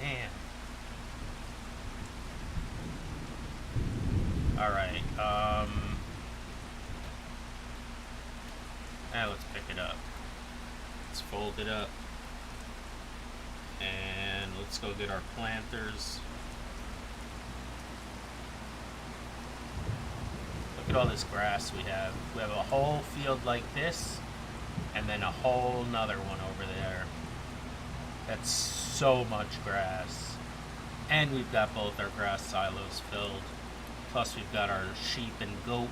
Damn. Alright, now let's pick it up. Let's fold it up. And let's go get our planters. Look at all this grass we have. We have a whole field like this, and then a whole nother one over there. That's so much grass. And we've got both our grass silos filled. Plus we've got our sheep and goat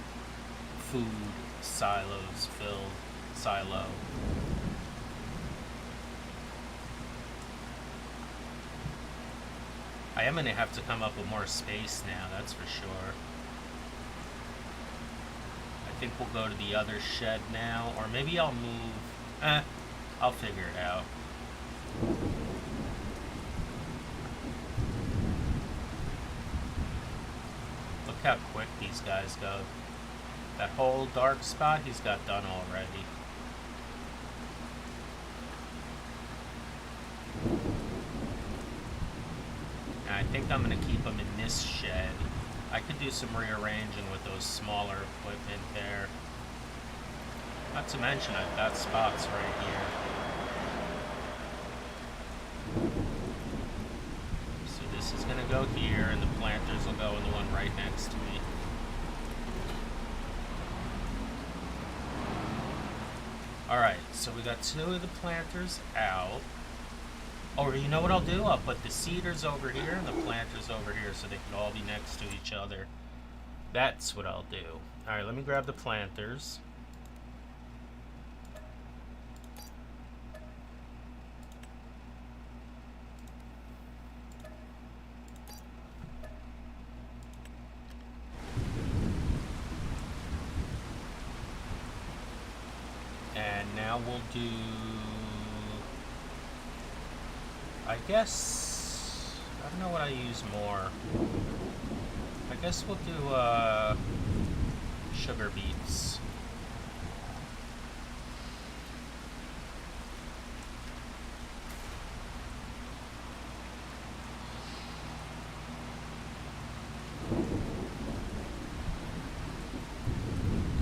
food silos filled. Silo. I am going to have to come up with more space now, that's for sure. I think we'll go to the other shed now, or maybe I'll move... I'll figure it out. Look how quick these guys go. That whole dark spot he's got done already. I think I'm going to keep them in this shed. I could do some rearranging with those smaller equipment there. Not to mention I've got spots right here. So this is going to go here, and the planters will go in the one right next to me. Alright, so we got two of the planters out. Or you know what I'll do? I'll put the cedars over here and the planters over here so they can all be next to each other. That's what I'll do. Alright, let me grab the planters. And now we'll do... I guess... I don't know what I use more. I guess we'll do, sugar beets.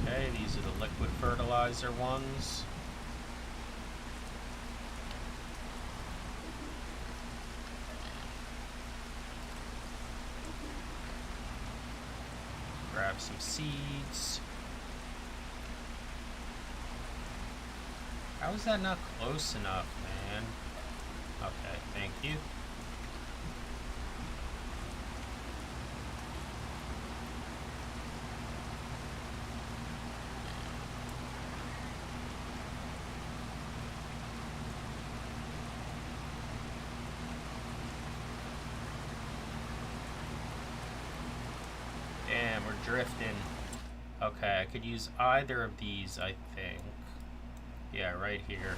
Okay, these are the liquid fertilizer ones. Grab some seeds. How is that not close enough, man? Okay, thank you. we're drifting. Okay, I could use either of these, I think. Yeah, right here.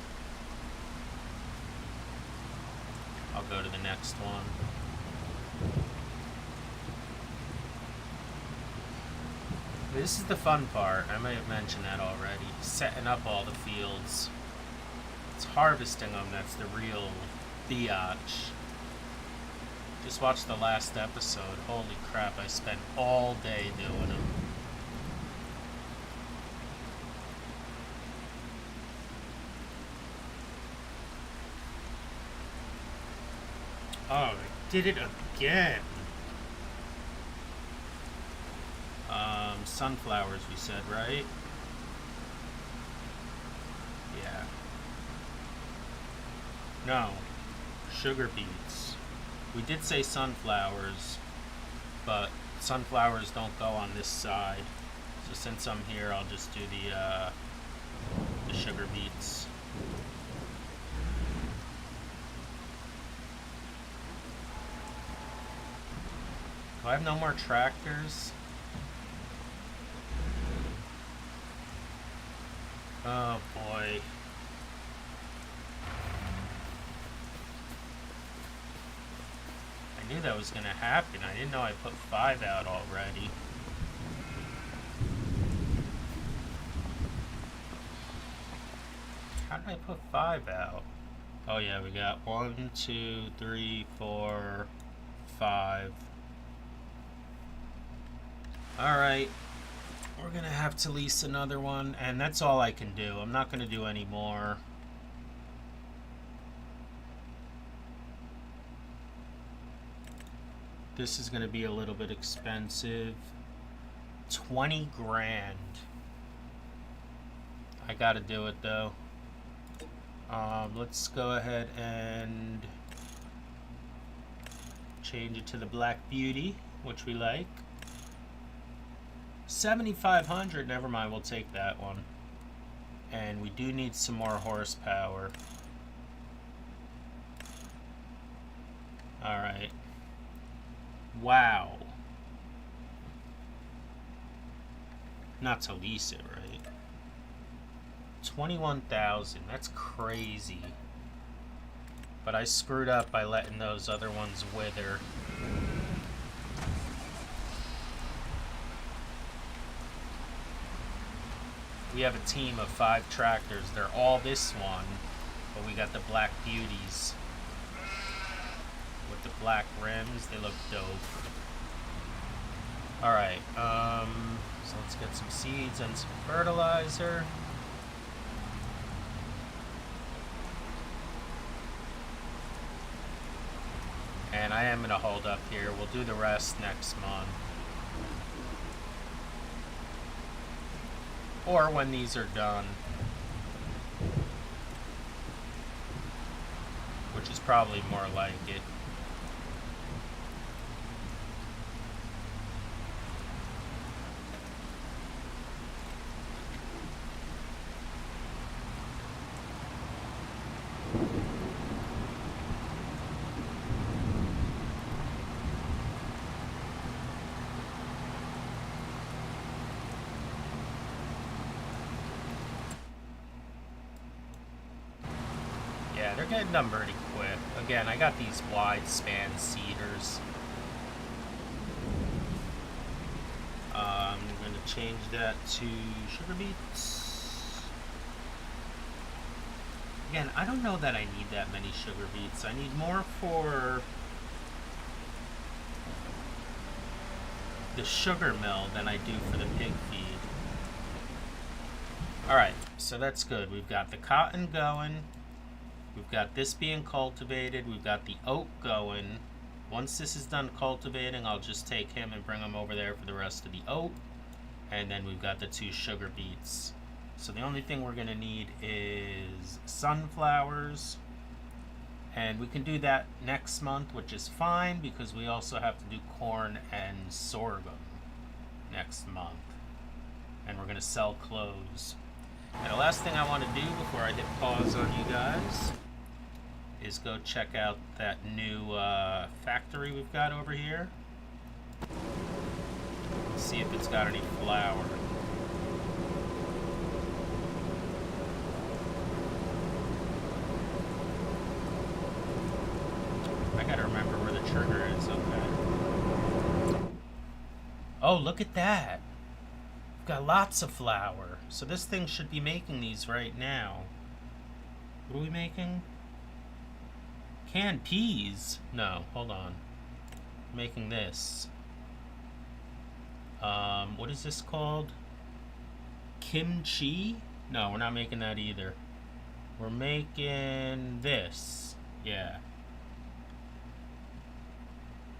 I'll go to the next one. This is the fun part. I may have mentioned that already. Setting up all the fields. It's harvesting them that's the real biatch. Just watch the last episode. Holy crap, I spent all day doing them. Oh, I did it again. Sunflowers, we said, right? Yeah. No. Sugar beets. We did say sunflowers, but sunflowers don't go on this side. So since I'm here, I'll just do the sugar beets. Do I have no more tractors? Oh boy. I knew that was gonna happen. I didn't know I put 5 out already. How did I put 5 out? Oh yeah, we got 1, 2, 3, 4, 5. Alright. We're gonna have to lease another one, and that's all I can do. I'm not gonna do any more. This is gonna be a little bit expensive. 20 grand. I gotta do it though. Let's go ahead and change it to the Black Beauty, which we like. 7,500, never mind, we'll take that one. And we do need some more horsepower. Alright. Wow. Not to lease it, right? 21,000, that's crazy. But I screwed up by letting those other ones wither. We have a team of 5 tractors. They're all this one, but we got the Black Beauties with the black rims. They look dope. Alright, so let's get some seeds and some fertilizer. And I am going to hold up here. We'll do the rest next month. Or when these are done. Which is probably more like it. Yeah, they're getting done pretty quick. Again, I got these wide span seeders. I'm going to change that to sugar beets. Again, I don't know that I need that many sugar beets. I need more for the sugar mill than I do for the pig feed. Alright, so that's good. We've got the cotton going. We've got this being cultivated. We've got the oat going. Once this is done cultivating, I'll just take him and bring him over there for the rest of the oat. And then we've got the 2 sugar beets. So the only thing we're going to need is sunflowers. And we can do that next month, which is fine because we also have to do corn and sorghum next month. And we're going to sell clothes. And the last thing I want to do before I hit pause on you guys is go check out that new factory we've got over here. See if it's got any flower. I gotta remember where the trigger is. Okay. Oh, look at that. We've got lots of flour. So this thing should be making these right now. What are we making? Canned peas? No, hold on. Making this. What is this called? Kimchi? No, we're not making that either. We're making this. Yeah.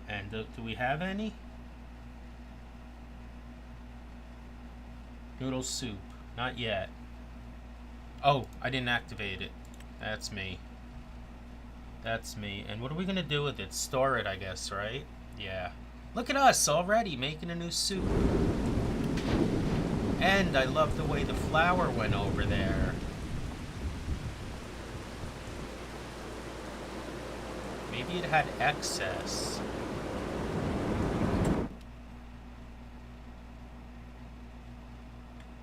And do we have any? Noodle soup. Not yet. Oh, I didn't activate it. That's me. That's me. And what are we gonna do with it? Store it, I guess, right? Yeah. Look at us already making a new soup. And I love the way the flour went over there. Maybe it had excess.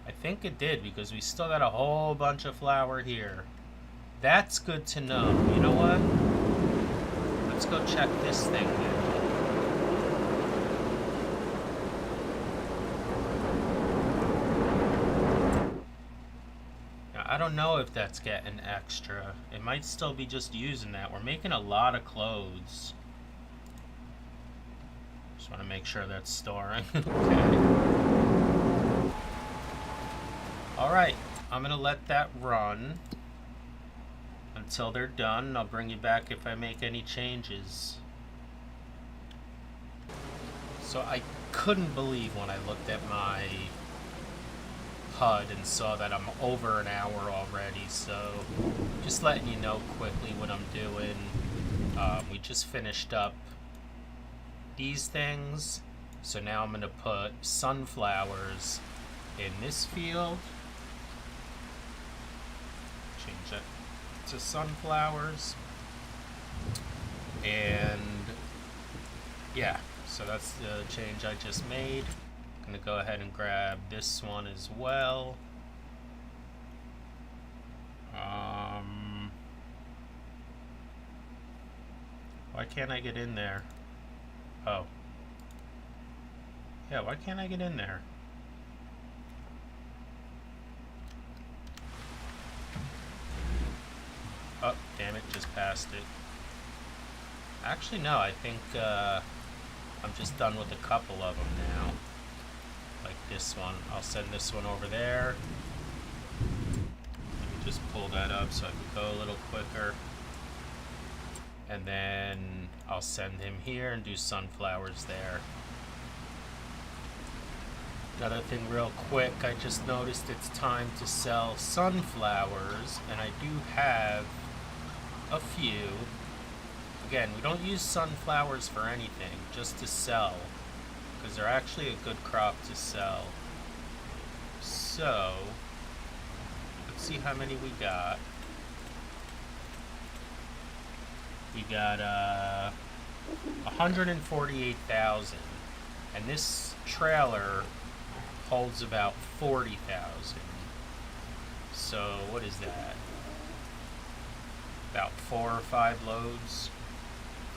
I think it did because we still got a whole bunch of flour here. That's good to know. You know what? Let's go check this thing now. I don't know if that's getting extra. It might still be just using that. We're making a lot of clothes. Just want to make sure that's storing. Okay. Alright, I'm going to let that run until they're done. I'll bring you back if I make any changes. So I couldn't believe when I looked at my HUD and saw that I'm over an hour already, so just letting you know quickly what I'm doing. We just finished up these things, so now I'm going to put sunflowers in this field. Change it to sunflowers. And yeah, so that's the change I just made. I'm gonna go ahead and grab this one as well. Why can't I get in there? Oh. Yeah, why can't I get in there? Oh, damn it, just passed it. Actually, no, I think I'm just done with a couple of them now. Like this one. I'll send this one over there. Let me just pull that up so I can go a little quicker. And then I'll send him here and do sunflowers there. Another thing real quick, I just noticed it's time to sell sunflowers, and I do have a few. Again, we don't use sunflowers for anything, just to sell, because they're actually a good crop to sell. So, let's see how many we got. We got 148,000, and this trailer holds about 40,000. So what is that? About 4 or 5 loads.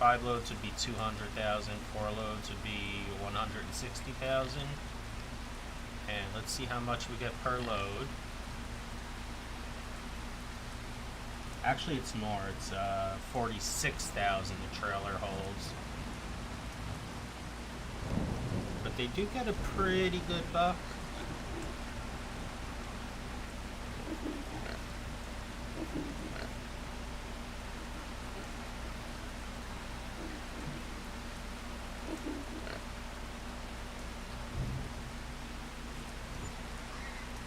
5 loads would be 200,000. 4 loads would be 160,000. And let's see how much we get per load. Actually, it's more. It's 46,000 the trailer holds. But they do get a pretty good buck.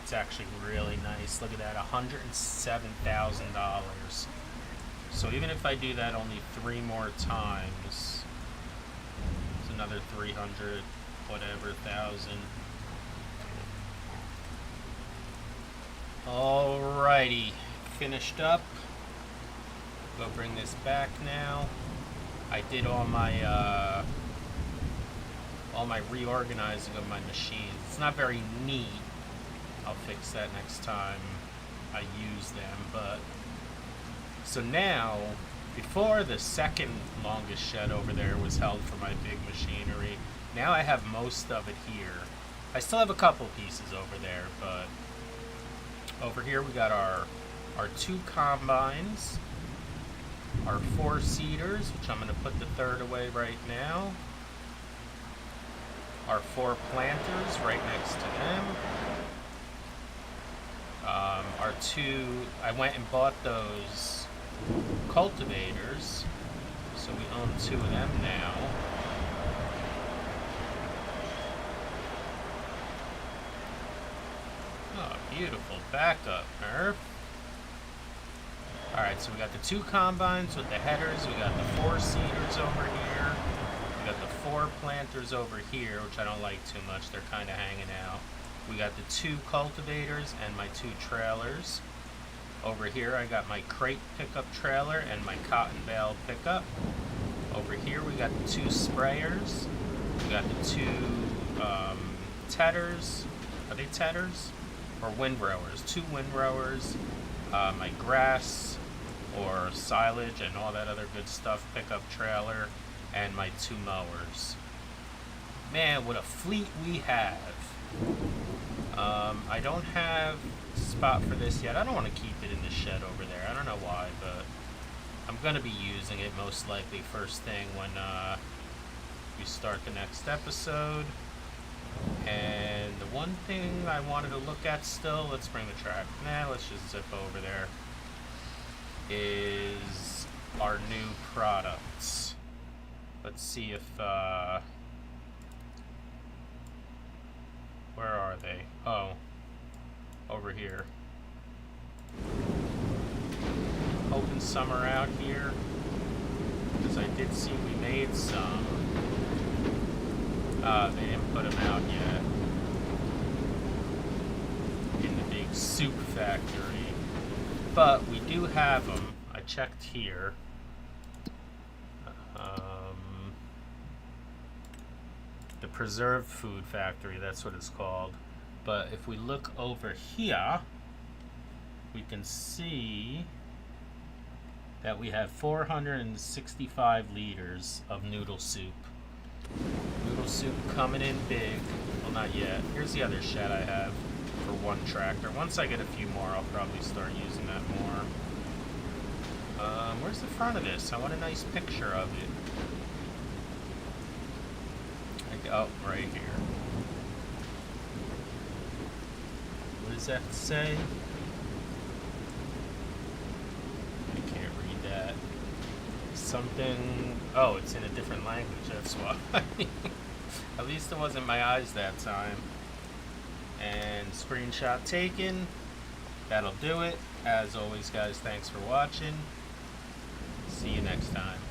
It's actually really nice. Look at that, $107,000. So even if I do that only 3 more times, it's another 300 whatever thousand. Alrighty, finished up. Go bring this back now. I did all my all my reorganizing of my machines. It's not very neat. I'll fix that next time I use them. But so now, before the second longest shed over there was held for my big machinery, now I have most of it here. I still have a couple pieces over there, but over here we got our 2 combines, our 4 seeders, which I'm going to put the third away right now, our 4 planters right next to them, our 2, I went and bought those cultivators, so we own 2 of them now. Oh, beautiful backup, Nerf. Alright, so we got the 2 combines with the headers, we got the 4 seeders over here, we got the 4 planters over here, which I don't like too much, they're kind of hanging out. We got the 2 cultivators and my 2 trailers. Over here I got my crate pickup trailer and my cotton bale pickup. Over here we got the 2 sprayers, we got the 2 tedders, are they tedders? Or windrowers, 2 windrowers, my grass or silage and all that other good stuff pickup trailer, and my 2 mowers. Man, what a fleet we have. I don't have a spot for this yet. I don't want to keep it in the shed over there. I don't know why, but I'm going to be using it most likely first thing when we start the next episode. And the one thing I wanted to look at still, let's bring the track. Let's just zip over there, is our new products. Let's see if, where are they? Oh, over here. Hoping some are out here, because I did see we made some. They didn't put them out yet in the big soup factory, but we do have them. I checked here. The preserved food factory, that's what it's called. But if we look over here, we can see that we have 465 liters of noodle soup. Noodle soup coming in big. Well, not yet. Here's the other shed I have for 1 tractor. Once I get a few more, I'll probably start using that more. Where's the front of this? I want a nice picture of it. Oh, right here. What does that say? I can't read that. Something... Oh, it's in a different language, that's why. At least it wasn't my eyes that time. And screenshot taken. That'll do it. As always, guys, thanks for watching. See you next time.